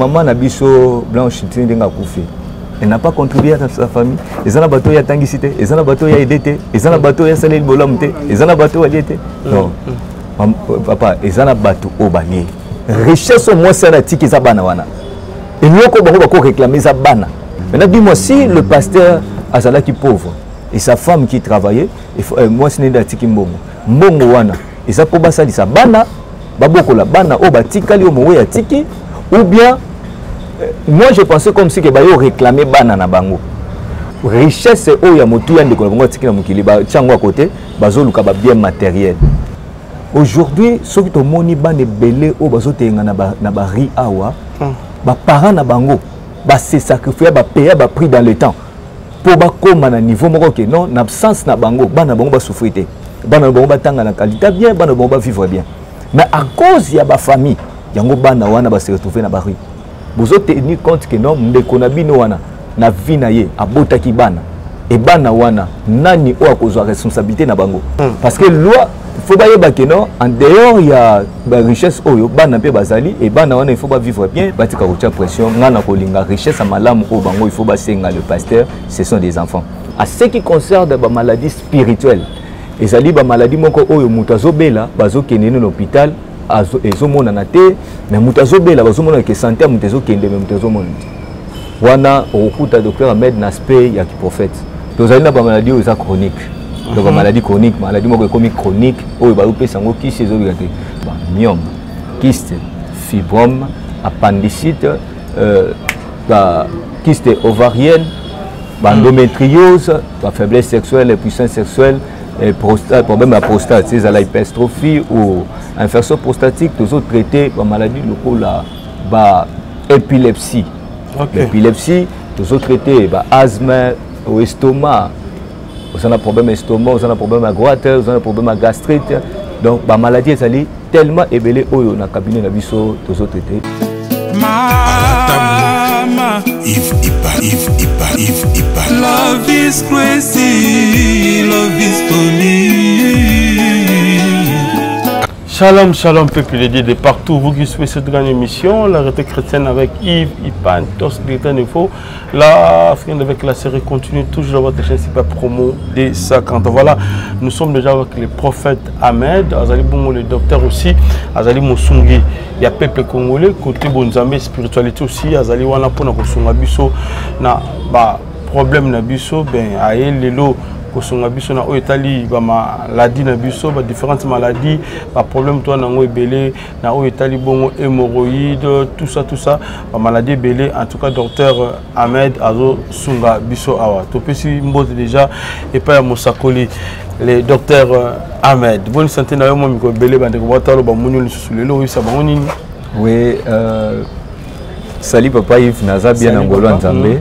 maman Nabiso Blanche Tindenga Koufé. Elle n'a pas contribué à sa famille. Les gens bateau ya tangisité, les gens bateau ya aidé, les gens bateau ya salé bolamté, les gens bateau ya aidé. Non. Papa, les gens bateau au banier. Richesse au moins ça la tiki za bana wana. Et nous on réclamer za bana. Maintenant dis-moi si le pasteur Azala qui pauvre et sa femme qui travaillait, moi ce n'est pas tiki mbongo. Mbongo wana. Et ça pour basa sa bana, baboko la bana au batikali au mowe ya tiki ou bien moi je pensais comme si que bayo réclamer bana na bango. Richesse o ya motu ya ndeko bango tiki na mukili ba tsango à côté, bazo luka ba bien matériel. Aujourd'hui, ceux qui ont moni bane belé o bazo tenga na ba ri awa, ba parents na bango, ba se sacrifier ba payer ba prix dans le temps. Pour ba koma na niveau moko ke non, na absence na bango, bana bango ba souffrir te. Bana bango ba tanga na qualité bien, bana bango ba vivre bien. Mais à cause ya ba famille, yango bana wana ba se retrouver na ba ri. Vous avez tenu compte que non, ndeko na bino wana na vie na ye abotaki bana et bana wana nani o akozwa responsabilité na bango parce que loi faut ba yeba que non en dehors il y a ba richesse oyo bana pe bazali et bana wana il faut pas vivre bien batika ko tia pression ngana ko linga richesse malamu o bango il faut ba senga le pasteur ce sont des enfants à ce qui concerne ba maladie spirituelle ezali ba maladie moko oyo mutu azobela bazo kende na l'hôpital ezomona na te mais mutu azobela bazomona ke santé mutu ezokende mais mutu azomona wana okuta docteur Ahmed Naspé ya ki prophète tozali na ba maladie oyo za chronique donc ba maladie chronique maladie moko ekomi chronique oyo ba upesa ngo kisi ezobika te ba myome kyste fibrome appendicite ba kyste ovarienne ba endométriose ba faiblesse sexuelle puissance sexuelle et prostate, problème à prostate, c'est la hypertrophie ou infection prostatique, tous autres traités par maladie locale, bah épilepsie. L'épilepsie, tous autres traités par asthme ou estomac. Vous avez un problème à estomac, vous avez un problème à droite, vous avez un problème à gastrite. Donc, bah maladie est tellement ébellée au na cabinet nabiso tous autres traités. If love is crazy, love is funny. Shalom, shalom, peuple de Dieu de partout. Vous qui suivez cette grande émission, la retraite chrétienne avec Yves Ipan, Tos Bulletin Info. La fin avec la série continue, toujours votre chaîne, c'est pas promo des 50. Voilà, nous sommes déjà avec le prophète Ahmed, Azali Bongo, le docteur aussi, Azali Mosungi. Il y a peuple congolais, côté Bonzambe, spiritualité aussi, Azali Wana Pona Kosunga Biso, na problème na Biso, ben, aïe, lelo. Kosonga biso na oetali ba maladie na biso ba différentes maladies ba problème toi nango ebele na oetali bongo hémorroïde tout ça ba maladie ebele en tout cas docteur Ahmed azo sunga biso awa to pesi mbote déjà et pas ya mosakoli le docteur Ahmed bonne santé na yo mo miko ebele ba ndeko batalo ba munyo lisusu lelo wi sa bango nini oui sali papa Yves naza bien ngolo nzambe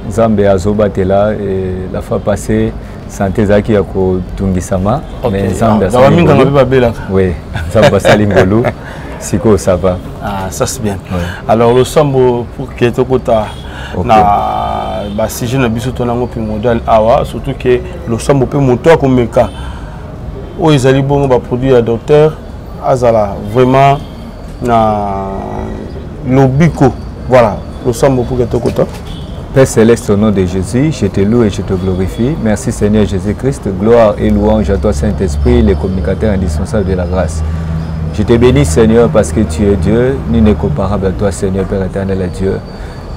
Zambé azobatela et la fois passée santé zaki ya ko tungisama mais Zambé ça oui Zambé salingolo siko ça va ça c'est bien alors le sambo pour que tokota na ba sujet na biso tonango pe modèle awa surtout que le sambo pe moto ko meka o ezali bongo ba produit ya docteur azala vraiment na lobiko voilà le sambo pour que tokota. Père céleste, au nom de Jésus, je te loue et je te glorifie. Merci Seigneur Jésus-Christ. Gloire et louange à toi Saint-Esprit, les communicateurs indispensables de la grâce. Je te bénis Seigneur parce que tu es Dieu, nul n'est comparable à toi Seigneur Père éternel et Dieu.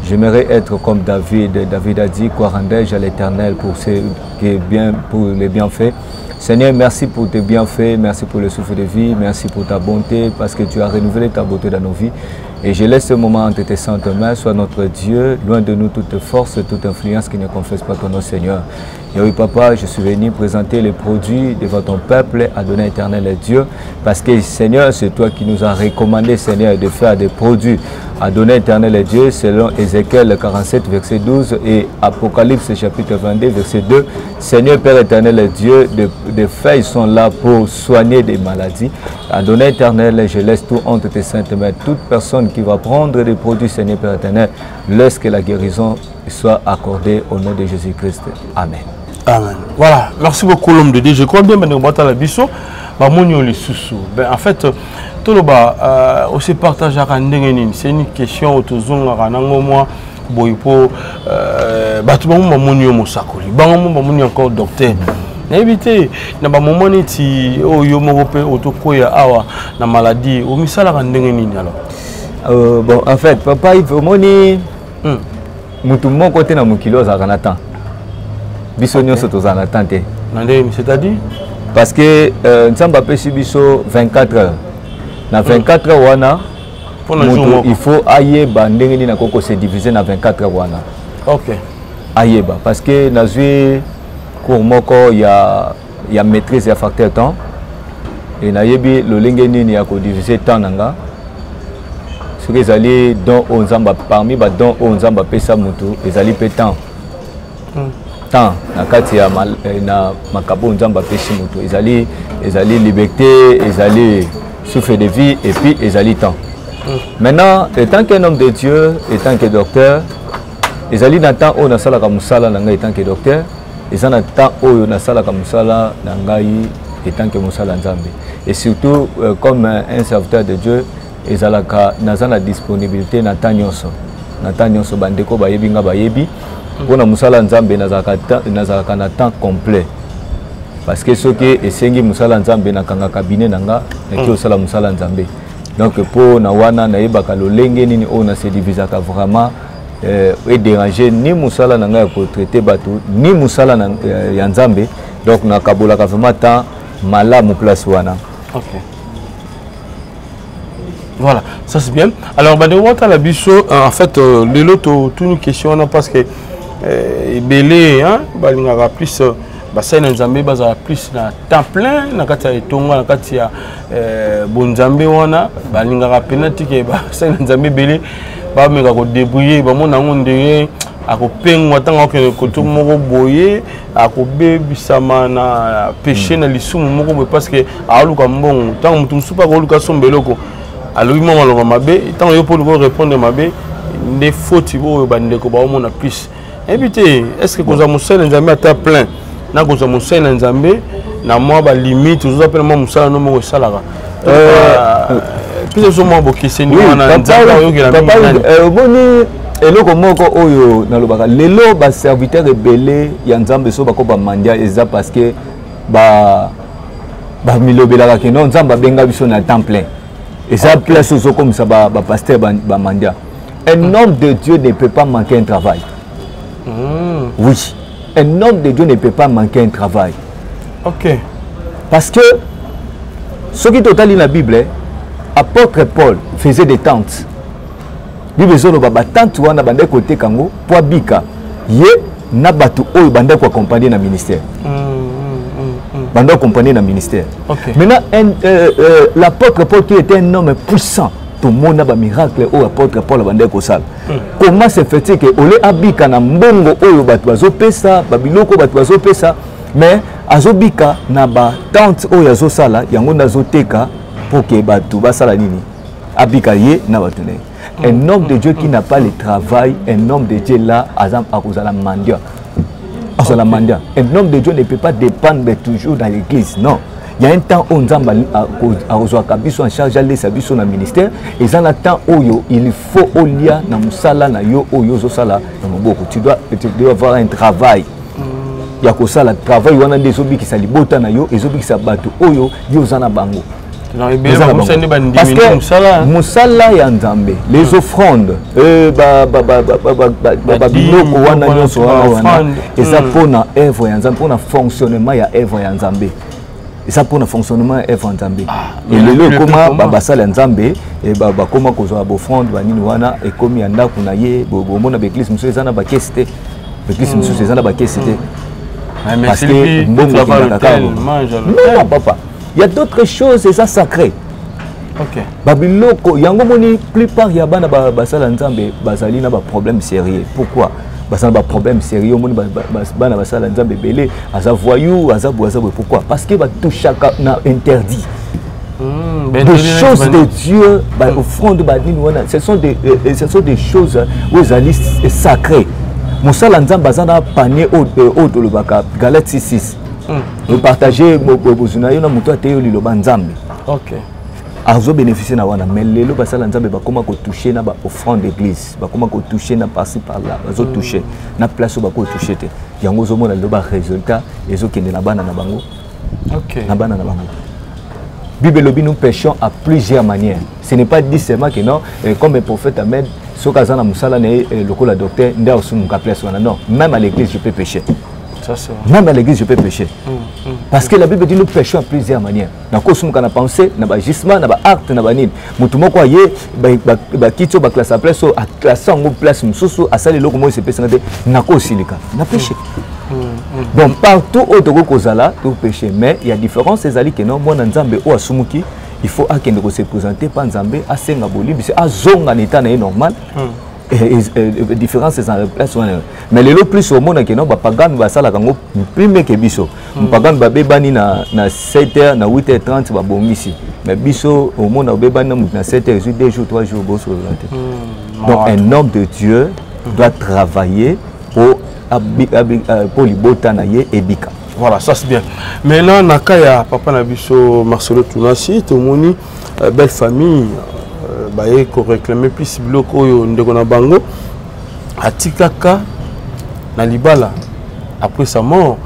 J'aimerais être comme David. David a dit, quoi rendais-je à l'Éternel pour les bienfaits. Seigneur, merci pour tes bienfaits, merci pour le souffle de vie, merci pour ta bonté, parce que tu as renouvelé ta beauté dans nos vies. Et je laisse ce moment entre tes saintes mains, sois notre Dieu, loin de nous toute force, toute influence qui ne confesse pas ton nom, Seigneur. Et oui, Papa, je suis venu présenter les produits devant ton peuple, Adonai éternel et Dieu, parce que, Seigneur, c'est toi qui nous as recommandé, Seigneur, de faire des produits, Adonai éternel et Dieu, selon Ézéchiel 47, verset 12 et Apocalypse, chapitre 22, verset 2. Seigneur, Père éternel et Dieu, des feuilles sont là pour soigner des maladies. Adonai éternel, je laisse tout entre tes saintes mains. Toute personne qui va prendre des produits, Seigneur, Père éternel, laisse que la guérison soit accordée au nom de Jésus-Christ. Amen. Amen. Voilà, merci beaucoup l'homme de Dieu. Je crois bien que nous avons la biso. En fait, Toloba, on se partage à Randengenin. C'est une question autour à Ranangomo. Boypo, Batouba Monio Mosakoli, Bangamon Monio encore docteur. Évitez, n'a pas moment neti au Yomorope, Otokoya, Awa, na maladie, au Misala Randengenin alors. Bon, en fait, papa, il faut moni. Mon côté na mukilo za kanatan. Bisonio soto za natante. C'est-à-dire parce que Nzamba pesi biso 24 heures. Na 24 heures wana il faut ayeba ndenge na koko se diviser na 24 heures wana. OK. Ayeba parce que nazui cours moko ya maîtrise ya facteur temps et na yebi lo lenge nini ya ko diviser temps nanga. Ce que ezali don o Nzamba parmi ba don o Nzamba pesa mutu ezali pe temps. Temps na kati ya na makabo Nzamba pesi mutu ezali liberté, ezali souffle de vie et puis ezali temps. Maintenant, étant qu'un homme de Dieu, étant que docteur, ezali na temps o na sala ka musala na ngai étant que docteur, ezali na temps o na sala ka musala na ngai étant que musala Nzambe. Et surtout comme un serviteur de Dieu, ezalaka nazana disponibilité na temps nyonso bandeko bayebi nga bayebi pona musala Nzambe nazalaka na temps complet. Parce que ce qui esengi musala Nzambe na kanga cabinet nanga na ki osala musala Nzambe. Donc pour na wana na yebaka lolenge nini on a se divisaka vraiment et déranger ni musala nanga ko traiter bato ni musala ya Nzambe. Donc na kabolaka vraiment temps malamu place wana. OK. Voilà, ça c'est bien. Alors la biso en fait les loto toute une question parce que belé hein balingaka plus bassin Nzambe baza plus na temps plein na kati ya etonga na kati ya bonzambe wana balingaka penalty ke bassin Nzambe belé ba meka ko débrouiller ba mona ngondeye akopengwa tanga ko koto moko boye akobebisama na péché na lisumu moko parce que aluka mbongo tanga mutu musupa ko luka sombeloko alors il m'a dit mabe tant yo pour répondre mabe des fautes bo bande ko ba mona plus éviter est-ce que koza musala Nzambe ata plein na koza musala Nzambe na moi ba limite vous appelle moi musala no mo salaka plus moi bo kiseni wana Nzambe yo ki na mingi boni eloko moko oyo na lobaka lelo ba serviteur rebelle ya Nzambe so bako ba mandia eza parce que ba milobelaka ke non Nzambe benga biso na temps plein. Et ça place aux comme ça, pasteur Bamandia. Un homme de Dieu ne peut pas manquer un travail. Oui. Un homme de Dieu ne peut pas manquer un travail. OK. Parce que ce qui total dans la Bible, apôtre Paul faisait des tentes. Bible zolo baba tente wana bande côté kango pour bika. Ye na batu oyo bande ko accompagner na ministère. Pendant accompagné dans le ministère. Okay. Maintenant, l'apôtre Paul qui était un homme puissant, tout le monde a un miracle au apôtre Paul a kosal. Comment se fait-il que ole abika na mbongo oyo batu bazopesa, babiloko batu bazopesa, mais azobika na ba tante oyo azosala, yango nazoteka pour que batu basala nini? Abika ye na batu ne. Un homme de Dieu qui n'a pas le travail, un homme de Dieu là, azam akozala mandia. Un homme de Dieu ne peut pas dépendre toujours dans l'église. Non. Il y a un temps où on a en charge de l'abisso dans le ministère. Et dans le temps où il faut olia na musala na yo oyo zosala na maboko. Tu dois avoir un travail. Il y a que ça le travail on a des obi qui salibota na yo et obi qui sabatu oyo yo zana bango. Parce que musala ya Nzambe, les offrandes, biloko wana nyonso wana, et ça pour na œuvre ya Nzambe, pour na fonctionnement ya œuvre ya Nzambe. Et ça pour na fonctionnement ya œuvre ya Nzambe. Et le comment basala Nzambe et comment kozo offrande banini wana et comme yanda kuna ye bomona l'église musu ezana ba kesite. L'église musu ezana ba kesite. Parce que mbongo non papa. Il y a d'autres choses, et ça sacré. OK. Babiloko, yango moni plupart ya bana basala Nzambe bazali na ba problème sérieux. Pourquoi? Basala ba problème sérieux moni bana basala Nzambe belé, aza voyou, aza pourquoi? Parce que ba tout chacun na interdit. Des choses de Dieu, offrande badini ce sont des choses où zali sacrées. Musala Nzambe bazana panier au de le baka Galates 6:6. Vous partagez OK. azo bénéficier na wana mais lelo basala nzambe bakoma ko toucher na ba offrande d'église bakoma ko toucher na par-ci par-là bazo toucher na place ba ko toucher te yango zo mona le ba résultat ezo kende na bana na bango OK na bana na bango Bible lobi nous péchons à plusieurs manières ce n'est pas dit seulement que non comme le prophète Ahmed sokazana musala ne lokola docteur nda osumuka place wana non même à l'église je peux pécher. Ça, c'est vrai. Même à l'église, je peux pécher. Parce que la Bible dit nous péchons à plusieurs manières. Nous avons pensé, nous avons agissement, nous avons acte, nous avons nid. Nous avons quoi nous avons classe à place, à classer en place, nous avons salué le comment se péché. Nous avons aussi le cas. Nous avons péché. Donc partout où nous avons péché. Mais il y a différence, c'est que non, moi, Nzambe ou Asumuki, il faut que se présenter par Nzambe à Sengaboli, c'est à Zonga l'état normal. Différence c'est en place mais le plus au monde que non pagan va sala kango prime que biso pagan ba bebani na 7h na 8h30 ba bomisi mais biso au monde bebani na 7h 2 jours 3 jours bosso donc un homme de Dieu doit travailler pour libota na ye ebika. Voilà, ça c'est bien. Maintenant nakaya papa na biso Marcelo Tunasi tomoni belle famille baye ko réclamer plus bloc oyo ndeko na bango atikaka na libala après sa mort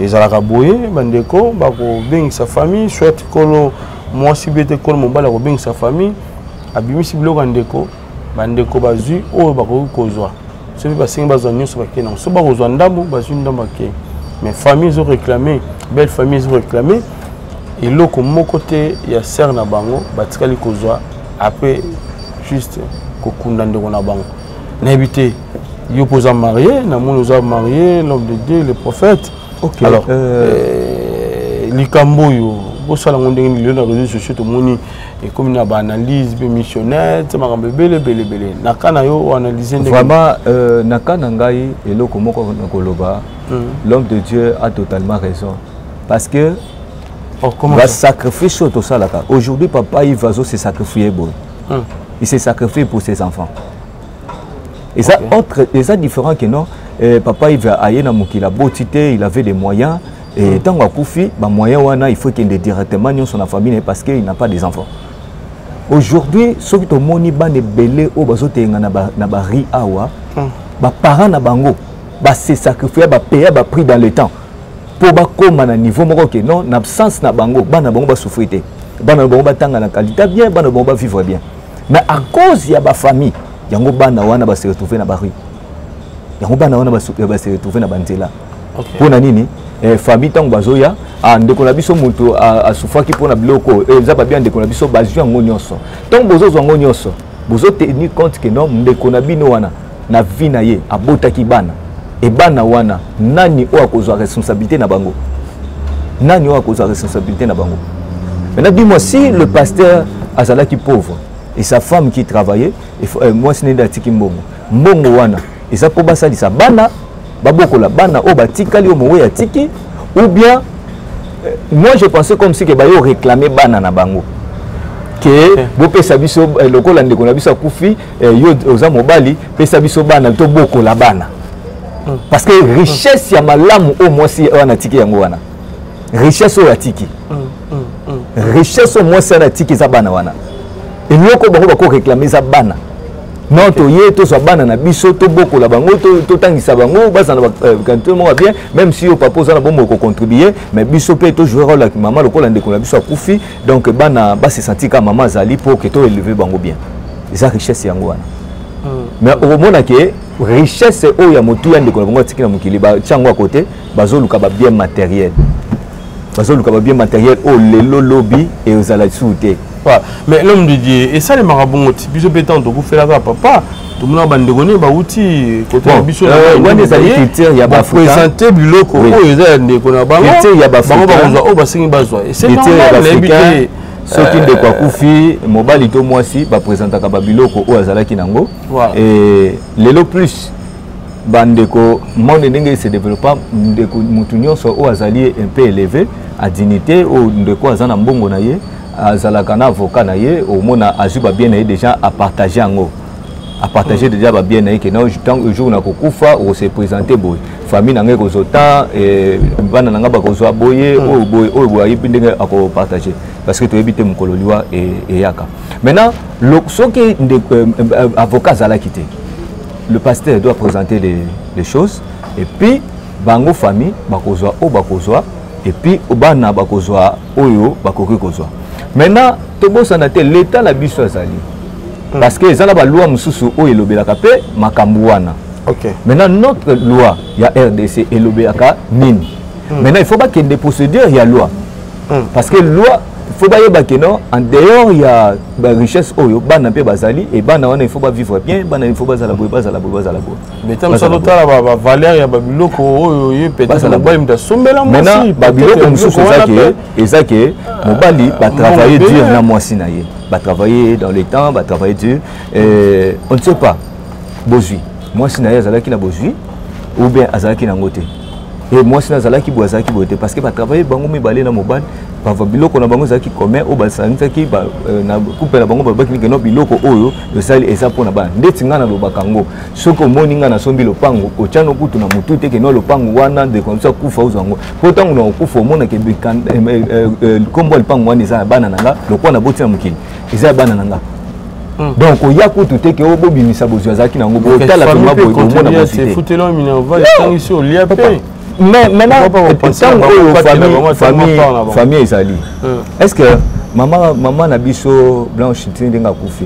ezalaka boye bandeko bako bengisa famille soit kolo mwasi bete kolo mobala ko bengisa famille abimisi bloc ndeko bandeko bazui oyo bako kozwa soki basengi bazwa nyonso bakena so bakozwa ndambo bazui ndambo ke mais famille zo réclamer belle famille zo réclamer eloko moko te ya ser na bango batikali kozwa après juste kokunda ndeko na bango na éviter yo posa marié na mon nous a marié l'homme de Dieu le prophète. OK alors likambo yo bosala ngondenge ni na réseaux sociaux to moni et comme na ba analyse be missionnaire te makambe bele nakana yo analyser vraiment nakana ngai eloko moko na koloba l'homme de Dieu a totalement raison parce que va sacrifier tout ça là. Aujourd'hui papa il va se sacrifier bon. Il s'est sacrifié pour ses enfants. Et ça autre et ça différent que non papa il va aller na mukila botité il avait des moyens et tant que koufi ba moyen wana il faut qu'il ait directement son famille parce qu'il n'a pas des enfants. Aujourd'hui ceux qui moni ba ne belé o bazotenga na ba ri awa ba parents na bango ba se sacrifier ba payer ba prix dans le temps. Pour bakoma na niveau moko que non en absence na bango bana bango ba souffrir te bana bango ba tanga na qualité bien bana bango ba vivre bien mais à cause ya ba famille yango bana wana ba se retrouver na bari yango bana wana ba se retrouver na banzela pona nini famille tango bazoya ndeko na biso mutu a souffrir ki pona biloko eza ba bien ndeko na biso bazwi yango nyonso tango bozo yango nyonso bozo tenir compte que non ndeko na bino wana na vie na ye abotaki bana et bana wana nani o akozwa responsabilité na bango nani o akozwa responsabilité na bango. Maintenant dis-moi si le pasteur azalaki pauvre et sa femme qui travaillait et moi ce n'est datiki mbongo wana et ça po basalisa bana babokola bana o batikali o mowe ya tiki ou bien moi je pensais comme si que bayo réclamer bana na bango que bo pesa biso lokola ndeko na biso kufi yo oza mobali pesa biso bana to bokola bana. Parce que richesse ya malamu au moins si on a tiki yango wana richesse o atiki richesse au moins si on a tiki za bana wana et nyoko bango bako réclamer za bana non to ye to so bana na biso to boko la bango to tangisa bango baza na quand tout le monde bien même si au papa za na bombo ko contribuer mais biso pe to jouer rôle avec maman lokola ndeko na biso akufi donc bana ba se sentir comme maman zali pour que to élever bango bien za richesse yango wana. Mais au moment que richesse o ya motu ya ndeko na bango tikina mukili ba chango à côté bazoluka ba bien matériel bazoluka ba bien matériel o lelo lobby et aux ala souté. Mais l'homme de Dieu et ça les marabouts biso pétant donc vous fait la papa tout le monde bandegoni ba outil côté biso ouais des agriculteurs ya ba présenter biloko o eza ndeko na bango ya ba bango o ba singi bazwa et c'est normal ceux qui de quoi koufi mobile to moi si ba présenter ka ba biloko o azalaki nango et lelo plus bandeko monde ndenge se développa ndeko mutu nyonso o azali un peu élevé à dignité o ndeko azana mbongo na ye azalaka na avocat na ye au mona azuba bien na ye déjà à partager yango à partager déjà bien que non tant que jour na kokufa on se présenter boy famille na ngeko zota et bana na ngaba ko zo boye o boy pindenge à partager parce que tu évite mon kololiwa et yaka maintenant ce qui avocat zala quitter le pasteur doit présenter les choses et puis bango famille bakozwa o bakozwa et puis bana bakozwa oyo bakoki kozwa maintenant to bosana te l'état la biso azali parce que ça la loi mususu o elobelaka pe makambu wana. OK. Maintenant notre loi il y a RDC elobelaka nini. Maintenant il faut pas qu'il y ait des procédures il y a loi. Parce que loi il faut pas yeba que non en dehors il y a ba richesse oyo bana pe bazali et bana wana il faut pas vivre bien bana il faut pas zala boy. Mais tam ça lotala ba valeur ya ba biloko oyo ye peut-être la boy mta sombela moi aussi ba biloko mususu ezake mobali ba travailler dur na mwasi na ye. Va travailler dans les temps, va travailler dur. On ne sait pas. Bozui. Moi, si je suis na bozui, ou bien azaki na ngote. Et moi, si je suis boazaki bote, parce que va travailler bango mi balé na mobile, va biloko na bango zaki commun, ou basanza ki ba na coupe na bango ba ki no biloko oyo, le sali eza pona ba. Ndetinga na lobakango. Soko moninga na sombi lopango, ochano kutu na mutu te ke no lopango wana de comme ça kufa uzango. Pourtant on kufa mona ke bikan kombo lopango wana eza bana nanga, lokwa na boti na mukili. Eza bana nanga. Donc il y a tout te que obo bimisa bozwa zaki na ngobo tala pema boy ko mona bosite. C'est foutelo minerva ici au liapé. Mais maintenant famille ezali. Est-ce que maman na biso Blanche Tindenga kufi?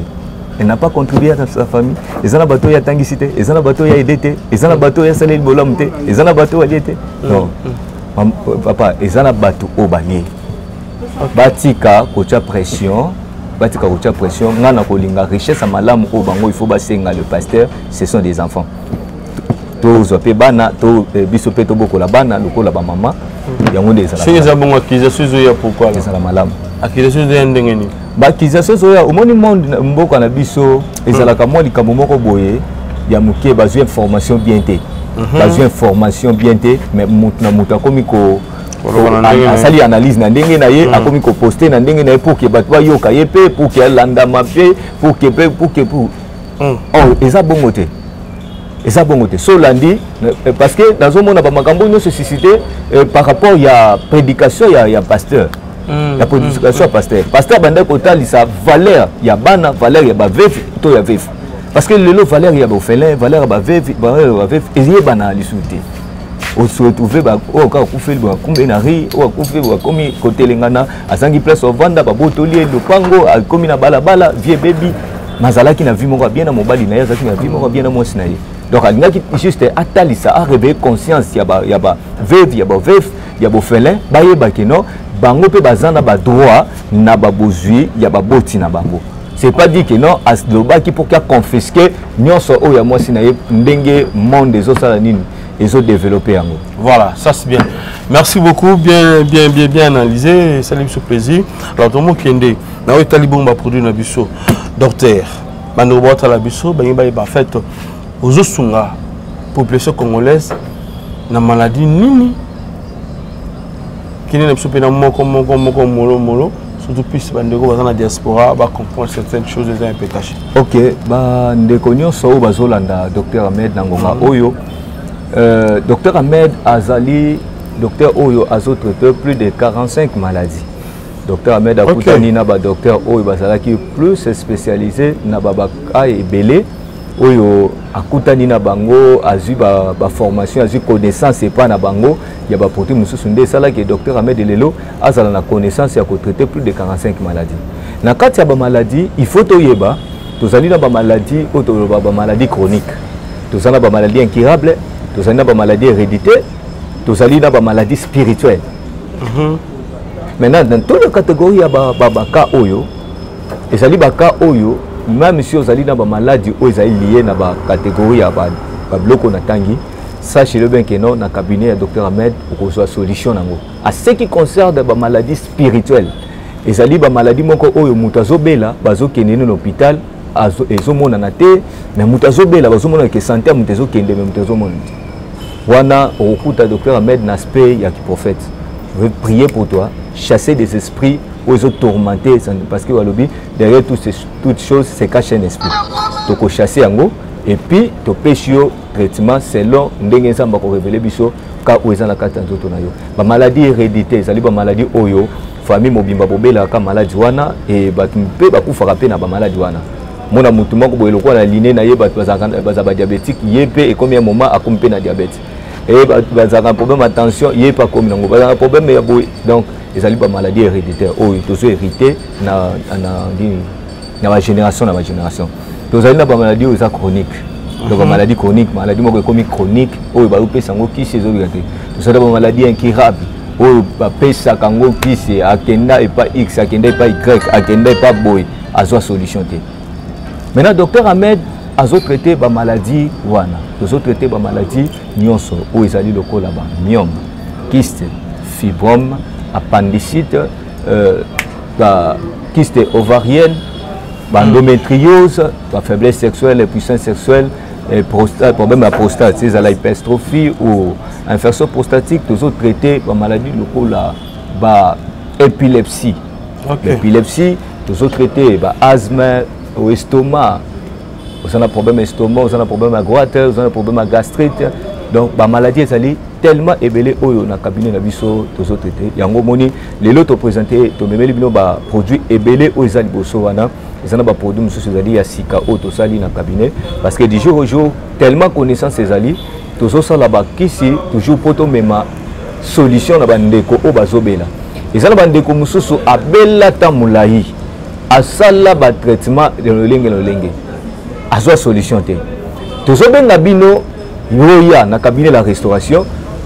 Elle n'a pas contribué à sa famille. Les ana bateau ya tangisité, les ana bateau ya edete, les ana bateau ya salé bolamte, les ana bateau ya diete. Non. Papa, les ana bateau obani. Batika kocha pression. Batika kocha pression. Ngana kolinga richesse à malamu obango il faut basenga le pasteur, ce sont des enfants. To bana to biso peto boko la bana lokola ba mama yango ndeza la. C'est ça bon accusation zo ya pourquoi ça la malamu. Accusation zo ndengeni. Ba accusation zo ya omoni monde mboko na biso ezalaka mo likambo moko boye ya muke bazu information bien té. Bazu information bien té mais mutna muta komiko asali analyse na ndenge na ye akomi ko poster na ndenge na ye pour que batwa yoka ye pe pour que landa mape pour que oh eza bongo té. Et ça bon côté. Solandi parce que dans un monde bamakambo nous se susciter par rapport il y a prédication il y a pasteur. La prédication pasteur. Pasteur banda kota sa valeur il y a bana valeur il y a ba veuf to ya veuf. Parce que le valeur il y a ba félin valeur ba veuf et il y a bana lisuté. On se retrouver ba o ka ku fel ba kumbe na ri o ku fel ba komi côté lengana asangi place au vanda ba botoli le pango a komi na bala vie baby mazalaki na vie moko bien na mobali na ya zaki na vie moko bien na mwasi na ye. Donc, il y a juste Atalisa a réveillé conscience. Il y a veuve, il y a veuf, il y a félin, il y a bango pe bazana ba droit na ba bozui, il y a boti na bango. C'est pas dit que non, as loba qui pour qu'il confisquer nyonso o ya mwasi na ye ndenge monde des autres salanine et autres développer yango. Voilà, ça c'est bien. Merci beaucoup, bien analysé, salut ce plaisir. Alors tout le monde qui est na o talibon ba produit na biso. Docteur, bando bota la biso, ba fait aux Osunga, population congolaise, na maladie nini qui n'est pas molo, surtout plus dans la diaspora, va comprendre certaines choses des impécaches. Ok, bah ndeko so bazolanda docteur Ahmed Nangonga Oyo. Docteur Ahmed Azali, docteur Oyo a traité plus de 45 maladies. Docteur Ahmed Akutani na ba docteur Oyo bazala qui plus spécialisé na babaka et belé. Oyo akutani na bango azu ba formation azu connaissance et pas na bango ya ba produit mususu nde sala que docteur Ahmed Lelo azala na connaissance ya ko traiter plus de 45 maladies. Na kati ya ba maladie il faut toyeba tozali na ba maladie o to ba maladie chronique. Tozali na ba maladie incurable, tozali na ba maladie héréditaire, tozali na ba maladie spirituelle. Maintenant dans toutes les catégories ya ba cas oyo ezali ba cas oyo même si vous avez des maladies ou liées à la catégorie de bloc na tangi, sachez-le bien que non, dans le cabinet du docteur Ahmed, vous avez une solution. À ce qui concerne les maladies spirituelles, les maladies qui sont bela, bazo kene dans l'hôpital, ezo mona na te, mais mutazo bela bazo mona ke santé mutazo kende mais mutazo mona. Wana okuta docteur Ahmed n'aspect ya qui prophète. Je veux prier pour toi, chasser des esprits ils ont tourmenté parce que derrière toutes choses se cache un esprit. Donc on chasse yango et puis to pêche traitement selon ndenge nzamba ko révéler biso ka oza na kata nzoto na yo. Ba maladie héréditaire, ezali ba maladie oyo famille mobimba bobela ka maladie wana et ba mpe ba kufa rapé na ba maladie wana. Mona mutu moko boye lokwa na liné na ye ba ba diabétique yepé et combien moment akompe na diabète. Et bazaka problème attention yé pas comme nango bazaka problème ya boy donc ezali ba maladie héréditaire oyo tozo hérité na la génération tozali na ba maladie oyo chronique donc ba maladie chronique maladie moko comme chronique oyo ba upesa ngo kisi ezobi te tozali ba maladie incurable oyo ba pesa kango kisi akenda et pas x akenda et pas y akenda et pas boy azwa solution te. Maintenant docteur Ahmed azo traité ba maladie wana tozo traité ba maladie nyonso oyo ezali lokola ba myome kyste fibrome appendicite ba kyste ovarienne endométriose, la faiblesse sexuelle, la puissance sexuelle, problème à prostate, c'est la hypertrophie ou infection prostatique, tous autres traités par maladie locale, bah épilepsie. Okay. L'épilepsie, tous autres traités par asthme ou estomac. Vous avez un problème estomac, vous avez un problème à droite, vous avez un problème à gastrite. Donc, la maladie est tellement ébélée au cabinet de biso tous autres traités. Yango moni, les lots présentés, tu me mets les produits ébélés au Isali Bosowana. Ils ont des produits qui sont au cabinet parce que du jour au jour, tellement connaissance ces alliés, tous ceux là-bas qui sont toujours pour tomber ma solution na bandeko au bazobela. Ils ont bandeko mususu abela tamulahi, asala ba traitement de l'olenge. Azo solution te. Tous ceux ben nabino yoya na cabinet la restauration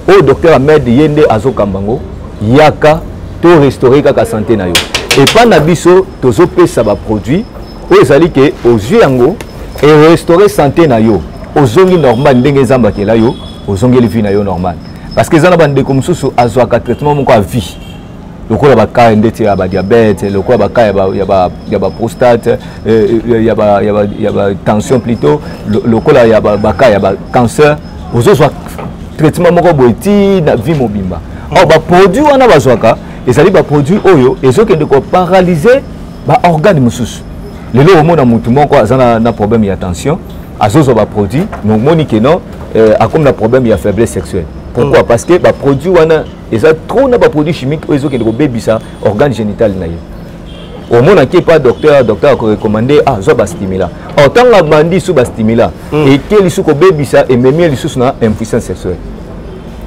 au docteur Ahmed Yende Azo Kambango yaka to restaurer kaka santé na yo. Et pas nabiso tozo pesa ba produit o ezali ke ozwi yango et restaurer santé na yo ozongi normal ndenge zamba ke la yo ozongi vie na yo normal parce que zana bande comme susu azwa ka traitement moko a vie lokola ba ka ndeti ya ba diabète lokola ba ka ya ba prostate ya ba tension plutôt lokola ya ba ka ya ba cancer ozozwa traitement moko boiti na vie mobimba or ba produit wana bazwaka ezali ba produit oyo ezokende ko paralyser ba organe mususu lelo omona mutu moko azana na problème ya tension azozo ba produit donc monique non a comme na problème ya faiblesse sexuelle pourquoi parce que ba produit wana eza trop na ba produit chimique ezokende ko bebisa organe génital na ye omona ki pas docteur a recommandé zo ba stimulant autant bandi sous ba stimulant et quel sous ko bebisa et même li sous na impuissance sexuelle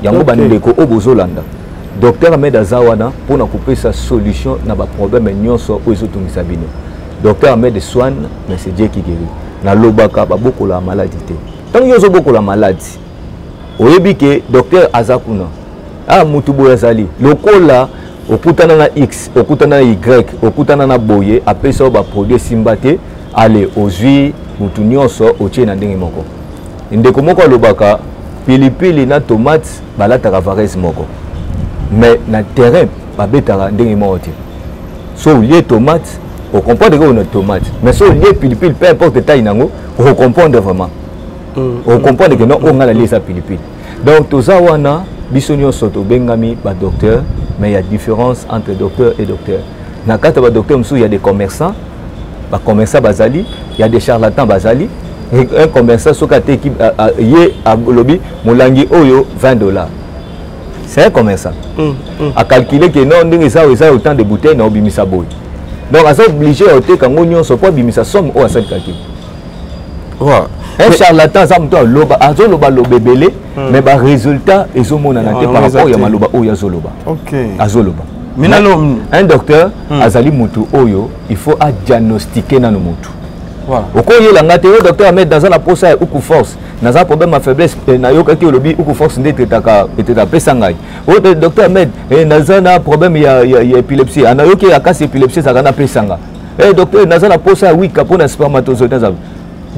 yango bandeko obozolanda docteur Ahmed Azawana pour na couper sa solution na ba problème nyonso ezotungisa bino. Docteur Ahmed soigne mais c'est Dieu qui guérit. Na lobaka ba beaucoup la maladie te. Tant yozo beaucoup la maladie. Oyebi ke docteur Azakuna. Ah mutubo yazali. Lokola okutana na X, okutana na Y, okutana na boye apesa ba produit simbate aller ozwi mutu nyonso otie na ndenge moko. Ndeko moko lobaka pilipili na tomate balata varese moko. Mais na terrain ba betara ndenge moko. So lié tomate on comprend que on a tomate mais so lié pilipili peu importe taille nango on comprend vraiment on comprend que non on a la lisa pilipili donc toza wana bisonio soto bengami ba docteur mais il y a différence entre docteur et docteur na kata ba docteur msou il y a des commerçants ba commerçants bazali il y a des charlatans bazali un commerçant soka te qui yé a lobby molangi oyo $20 c'est un commerçant a calculer que non ndenge ça autant de bouteilles na obimisa boy. Donc, on est obligé à faire des choses pour que somme ou à cette calcul. Un charlatan, ça me donne le bébé, mais le résultat est par rapport à Yamaloba ou Yazoloba. Ok. Un docteur, Azali Moutou Oyo, il faut diagnostiquer dans le Moutou. Au cours de le docteur Ahmed dans la poste ou force, dans un problème de faiblesse, na yoka ki lobby ou force d'être tapé sangai. Au docteur Ahmed dans un problème il y a épilepsie, na yoki a casse épilepsie ça gana pe sanga. Eh docteur dans la poste oui pour na spermatozoïde.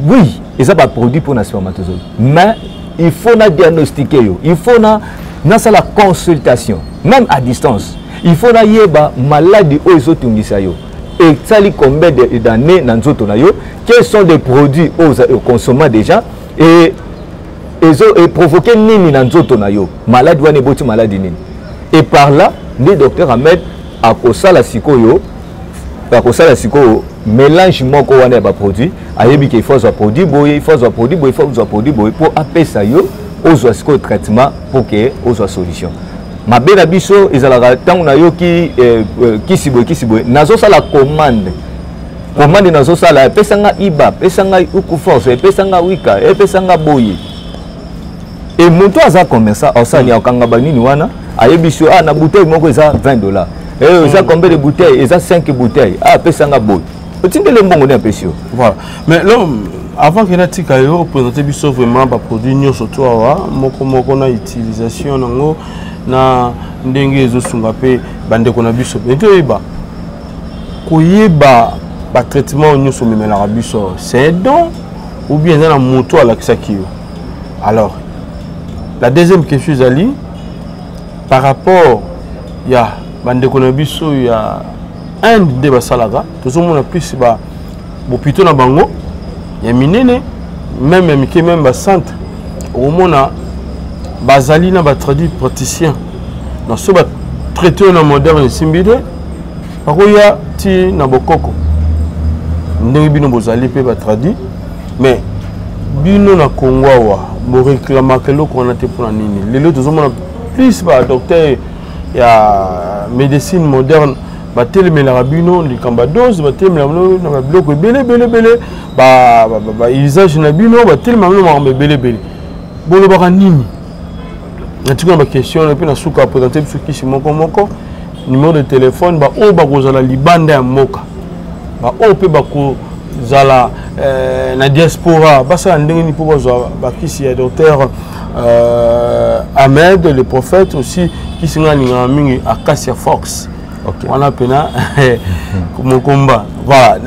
Oui, et ça pas produit pour na spermatozoïde. Mais il faut na diagnostiquer yo. Il faut na la consultation même à distance. Il faut na yeba maladie o ezotungisa yo. Et ça li combien d'années dans nzoto na yo, quels sont des produits aux consommants déjà et provoquer nini dans nzoto na yo, maladie wana boti maladie nini. Et par là, le docteur Ahmed akosala sikoyo mélange moko wana ba produit ayebi que il faut un produit boy, il faut un produit boy, il faut un produit boy pour apesa yo ozwa sikoyo traitement pour que ozwa solution. Mabe na biso ezalaka tango na yo ki kisiboy nazo sala commande nazo sala pesanga iba pesanga uku force pesanga wika pesanga boye et monto aza commerçant osani okanga banini wana ayebi so na bouteille moko eza $20 et ça combien de bouteilles eza 5 bouteilles pesanga boye otindele mbongo na pesio. Voilà, mais l'homme avant que natika yo présenter biso vraiment ba produit nyonso to awa moko na utilisation nango na ndenge ezosunga pe bandeko na biso ete yeba koyeba ba traitement nyonso memela biso c'est don ou bien na moto ala kisaki yo. Alors la deuxième question ezali par rapport ya bandeko na biso ya un de basalaka tozomona plus ba bopito na bango ya minene même ya mike même ba centre omona bazali na ba traduit praticien dans ce ba traité na moderne simbide bakoya ti na bokoko ndenge bino bozali pe ba traduit mais bino na Congo wa bo réclama que loko na te pour nini lelo tozomona plus ba docteur ya médecine moderne batelemela bino likamba dose batelemela na biloko belé ba usage na bino batelemela na belé bolo baka nini natika ba question et puis na suka présenter biso kisi moko numéro de téléphone ba o ba kozala libanda ya moka ba o pe ba kozala na diaspora basa ndenge ni po ba kisi ya docteur Ahmed le prophète aussi kisi ngani mingi Acacia Fox. Okay. On a pena mon combat. Voilà.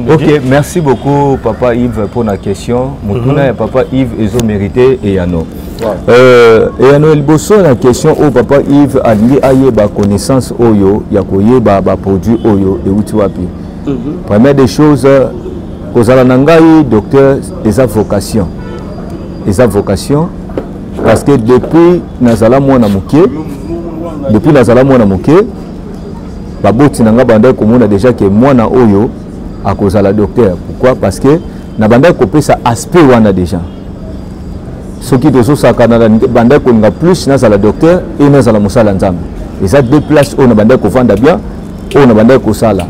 Ok, merci beaucoup Papa Yves pour la question. Mon Papa Yves ils ont mérité et Yano. Et Yano el bosso la question au Papa Yves a lié aye ba connaissance oyo yakoye ba produit oyo et uti wapi. Première des choses kozala nangai docteur des vocation. Les vocation parce que depuis nazala mwana muke depuis nazala mwana muke baboti nanga banda komona déjà que mwana oyo akozala docteur. Pourquoi? Parce que na banda kopesa aspect wana déjà soki tozo sakana banda ko nga plus nazala docteur et nazala musala nzambe et ça deux places on banda ko vanda bien on banda ko sala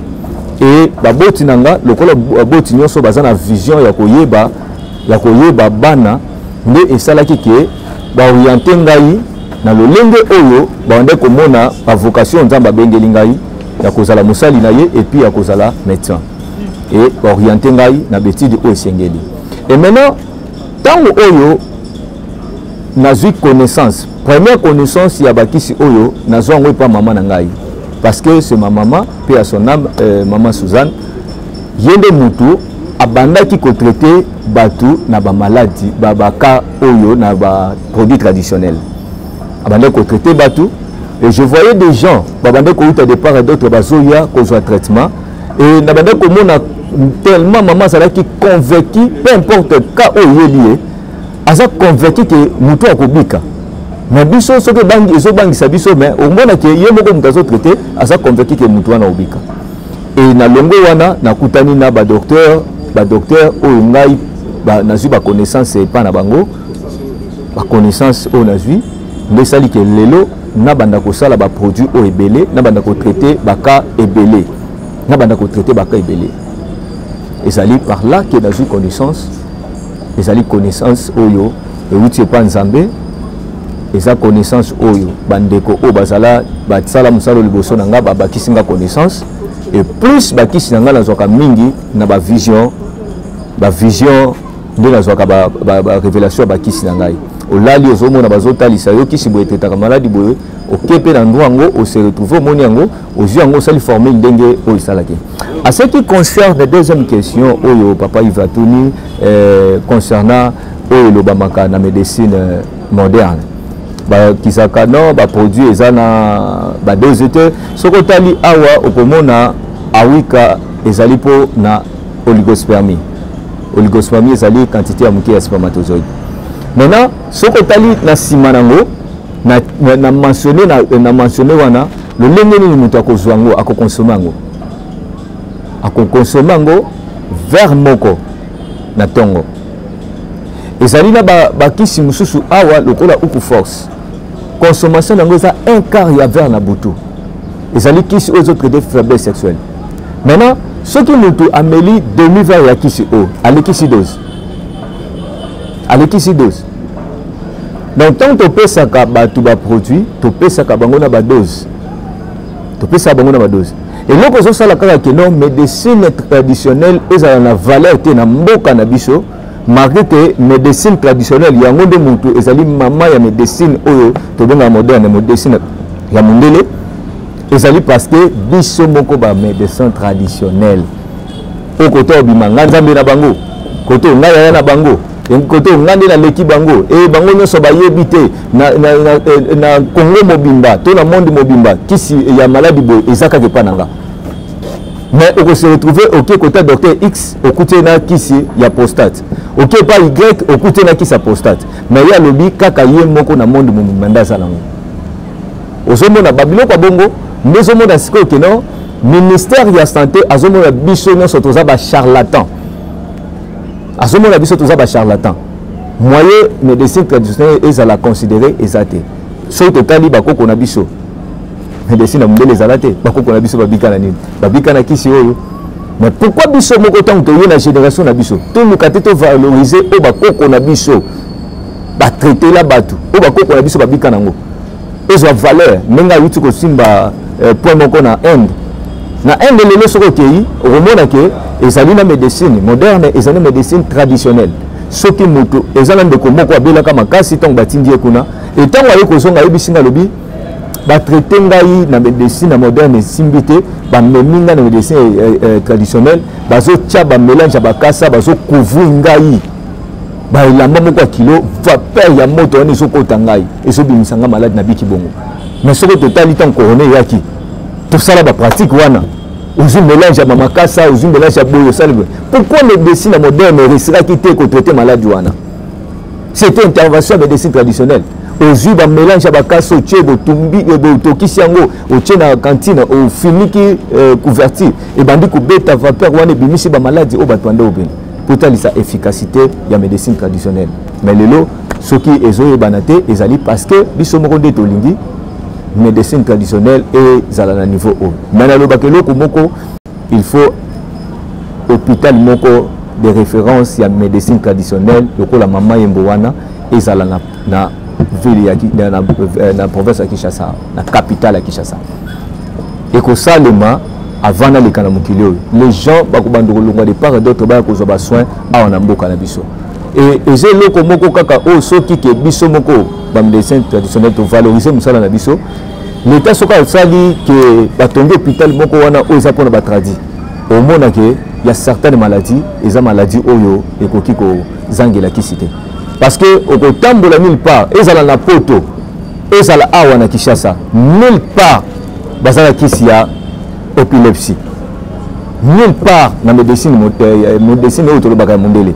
et baboti nanga lokola baboti nyonso bazana vision ya koyeba bana nde esalaki ke ba orienter ngai na lolenge oyo bande komona ba vocation nzamba bengeli ngai ya kozala musali na ye et puis ya kozala médecin et ba orienter ngai na betide o esengeli. Et maintenant tango oyo nazui connaissance première connaissance ya bakisi oyo nazwango pa maman na ngai parce que c'est ma maman puis à son âme maman Suzanne yende mutu abandaki ko traiter batu na ba maladie ba ka oyo na ba produits traditionnels abandaki ko traiter batu et je voyais des gens babandaki ko uta de part et d'autre bazoya kozwa traitement et na bandaki ko mona tellement maman ça qui convaincu peu importe cas oyo lié aza convaincu que mutu akobika na biso soki bangi ezo bangisa biso mais au moins que ye moko mutazo traiter aza convaincu que mutu wana obika et na longo wana na kutani na ba docteur oyo ngai nazwi ba connaissance pas na bango ba connaissance oyo nazwi ndesali ke lelo na banda ko sala ba produit o ebele na banda ko traiter ba cas ebele et sali par là que nazwi connaissance ezali connaissance oyo et uti pas nzambe eza connaissance oyo bandeko o bazala ba sala musalo liboso na nga ba kisinga connaissance et plus ba kisinga na zoka mingi na ba vision de la zoka ba révélation ba kisinga ngai olali ozomona bazotalisa yo kisi boye tetaka maladi boye okepe na ndwango o se retrouver moni yango ozu yango sali former ndenge o isalaki. À ce qui concerne la deuxième question oyo papa Ivatuni concernant oyo lobamaka na médecine moderne ba kisaka no ba produit ezana ba dosete soko tali awa okomona awika ezali po na oligospermie ezali quantité ya muke ya spermatozoïde. Maintenant soko tali na simanango na mentionné wana le lenge nini moto akozwa yango akokonsome yango akokonsome yango vers moko na tongo ezali na bakisi mosusu awa lokola uku force consommation yango eza 1/4 ya vers na butu ezali kisi aux autres de faiblesse sexuelle maintenant soki moto ameli demi vers ya kisi o alekisi dose donc tant topesaka bato baproduit topesaka bango na badose eloko ezosala kaka keno médecine traditionnelle ezala na valeur te na mboka na biso malgré que médecine traditionnelle yango nde moto ezali mama ya médecine oyo tobenga moderne médecine ya mondele ezali parce que biso moko ba médecin traditionnel okoto obima nganzambe na bango koto ngaya na bango koto ngande na leki bango e bango nyonso bayebi te na Congo mobimba to na monde mobimba kisi ya maladie boy ezaka ke pananga mais on se retrouver ok côté docteur X okuté na kisi ya prostate ok pas Y okuté na kisi ya prostate mais ya lobi kaka ye moko na monde mobimba za nango ozomona babiloko bongo ndezomona siko keno ministère ya santé azomona biso nyonso toza ba charlatan azomona biso toza ba charlatan moyen médecine traditionnelle ezala considéré ezate so totali bakoko na biso médecine na mondele ezalate bakoko na biso babika na nini babika na kisi oyo mais pourquoi biso moko tant que na génération na biso to mukate to valoriser o bakoko na biso ba traiter la batu o bakoko na biso babika nango ezo valeur menga yuti ko simba point moko na Inde lelo soko kei omona ke ezali na médecine moderne ezali médecine traditionnelle soki moto ezala ndeko moko abelaka makasi tant batindi ekuna et tant ayo kozonga yebisinga lobi ba traiter ngai na médecine moderne simbité ba meminga na médecine traditionnelle bazo tia ba mélange ba kasa bazo couvrir ngai ba ilamba moko kilo vapeur ya moto on ezokota ngai ezobimisanga malade na biki bongo mais soko totali tant corona yaki tout ça là ba pratique wana ozu mélange ya makasa ozu mélange ya boyo salve pourquoi médecine moderne risquera quitter ko traiter malade wana c'était intervention médecine traditionnelle ozu ba mélange ya bakasa otie botumbi botokisi yango otie na cantine o finiki couverture et bandi ko beta vapeur wana bimisi ba maladie o batwande obeni pourtant sa efficacité ya médecine traditionnelle mais lelo soki ezoyebana te ezali parce que biso moko nde tolingi médecine traditionnelle et zala na niveau haut. Maintenant le bakeloko moko il faut hôpital moko de référence ya médecine traditionnelle lokola mama yembowana et zala na ville ya na province ya Kinshasa na capitale ya Kinshasa. Et ko salema avant na lekana mukili les gens bakobandoko longa de part d'autre ba ko zoba soin a na mboka na biso. Et j'ai loko moko kaka o soki ke biso moko ba médecin traditionnel to valoriser musala na biso l'état soka sali que batongo hôpital moko wana o za pona ba tradi au mona ke il y a certaines maladies eza maladie oyo ekoki ko zangela kisite parce que au kotambola nulle part ezala na poto ezala awa na Kinshasa nulle part bazala kisi ya épilepsie nulle part na médecine oyo tolobaka mondele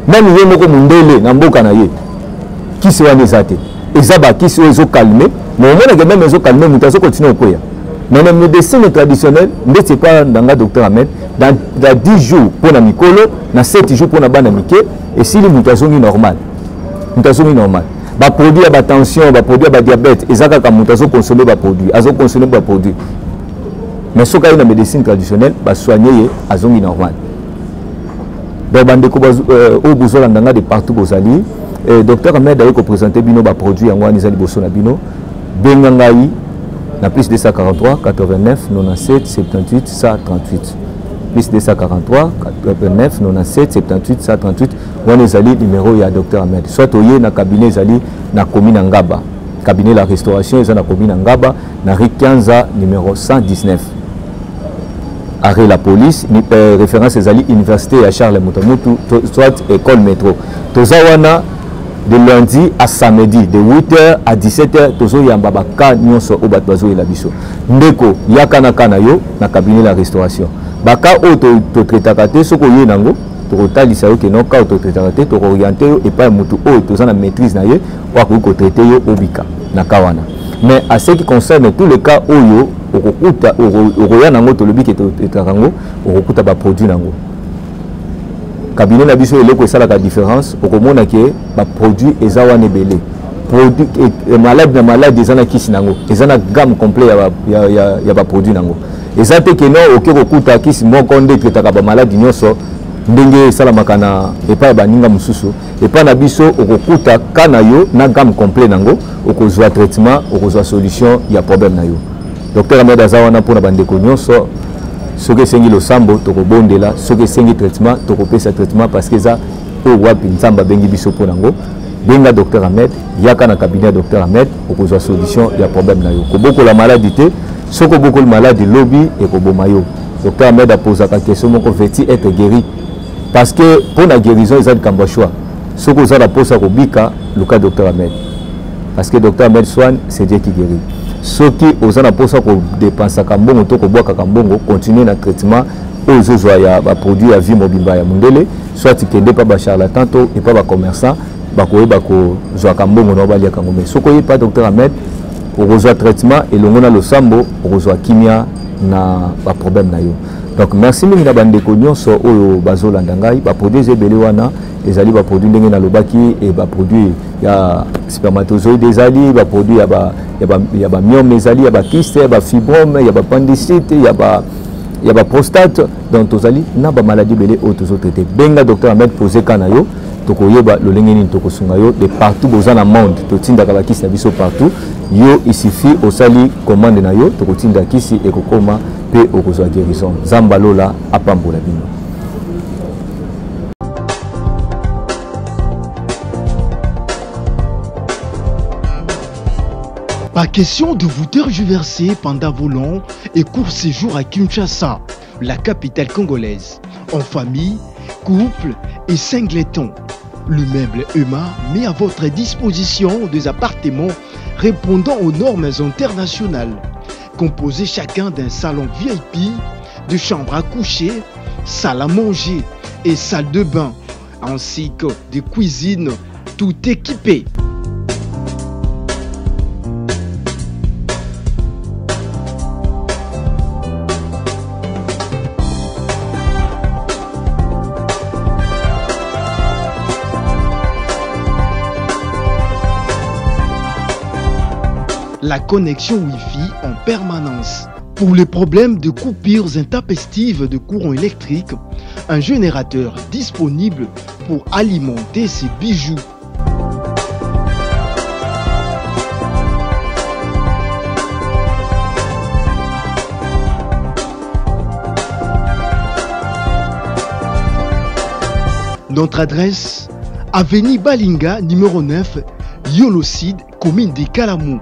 même ye moko mondele na mboka na ye kisi wana ezate ezaba kisi oyo ezocalme mais au moins même ezocalme mutu azokontinue okoya mais na médecine traditionnelle ndeti epa nanga docteur Ahmed dans 10 jours pour na mikolo na 7 jours pour na bana mike esili mutu azongi normal ba produit ya ba tension ba produit ya ba diabète ezaka ka mutu azokonsommer ba produit mais soka na médecine traditionnelle ba soigner ye azongi normal donc bandeko o bozola ndanga de partout bozali docteur Ahmed a présenté bino ba produit yango ani zali boso na bino bengangai na plus 243 89 97 78 138 plus 243 89 97 78 138 wana zali numéro ya docteur Ahmed soit oye na cabinet zali na commune Ngaba cabinet la restauration eza na commune Ngaba na rue 15 numéro 119 arrêt la police référence ezali université à Charles Moutamutu soit école métro tozawana de lundi à samedi de 8h à 17h tozo yamba baka nyonso o bato bazo ela biso ndeko yakana kana yo na cabinet la restauration baka o to traitaka te soko ye nango to kotalisa yo ke no ka to traitaka te to orienter yo et pas mutu o toza na maîtrise na ye wa ko traiter yo obika na kawana Mais à ce qui concerne tous les cas oyo okukuta oroya nango tolobi ke etarango okukuta ba produit nango cabinet na biso eloko esala ka différence okomona ke ba produit ezawa nebele produit malade na malade ezana kisi nango ezana gamme complet ya ba produit nango ezate ke no okeko kuta kisi moko nde tretaka ba malade nyonso ndenge esalamaka na epai baninga mosusu epai na biso okokuta kana yo na gamme complet nango okozwa traitement okozwa solution ya problème na yo docteur Ahmed aza wana mpona bandeko nyonso soki esengi losambo tokobondela soki esengi traitement tokopesa traitement parce que eza oyo wapi nzambe abengi biso mpo nango benga docteur Ahmed yaka na cabinet ya docteur Ahmed okozwa solution ya problème na yo kobokola maladie te soki obokoli maladie lobi ekoboma yo docteur Ahmed apozaka question moko veti être guéri parce que pour la guérison ils ont likambo ya choix soki oza na posa kobika luka docteur Ahmed parce que docteur Ahmed soigne c'est Dieu qui guérit soki oza na posa kodépensaka mbongo to kobwakaka mbongo continuer na traitement oyo ozozwa ya baproduit ya vie mobimba ya mundele soit ikende pa bacharlatan to epa bacommerçant bakoyeba kozwaka mbongo na baliaka yango mais soki oyebi pa docteur Ahmed okozwa traitement elongo na losambo okozwa kimia na baproblème na yo donc merci mingi na bandeko nyonso oyo bazolanda ngai baproduit ebele wana ezali baproduit ndenge nalobaki e baproduit ya spermatozoïde ezali baproduit ya bamiome ezali ya bakyste ya bafibrome ya bapandicite ya baprostate donc tozali na bamaladie ebele oyo tozotraite benga docteur Ahmed pose ka na yo tokoyeba lolenge nini tokosunga yo de partout boza na monde totindaka bakisi na biso partout yo il suffit osali commande na yo tokotinda kisi ekokoma pe okozwa guérison nzambe lola apambola bino. Pas question de vous tergiverser pendant vos longs et courts séjours à Kinshasa, la capitale congolaise. En famille, couple et singleton, l'immeuble EMA met à votre disposition des appartements répondant aux normes internationales, composés chacun d'un salon VIP, de chambres à coucher, salle à manger et salle de bain, ainsi que des cuisines tout équipées. La connexion Wi-Fi en permanence. Pour les problèmes de coupures intempestives de courant électrique, un générateur disponible pour alimenter ces bijoux. Notre adresse, avenue Balinga, numéro 9, Yolocide, commune de Kalamou.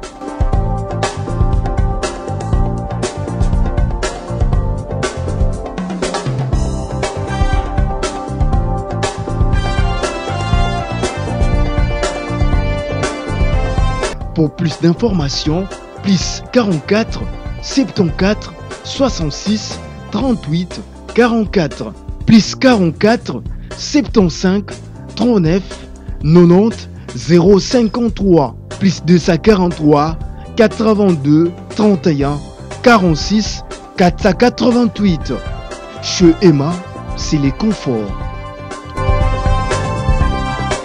Pour plus d'informations, plus 44 74 66 38 44, plus 44 75 39 90 053, plus 243 82 31 46 488. Chez Emma, c'est les conforts.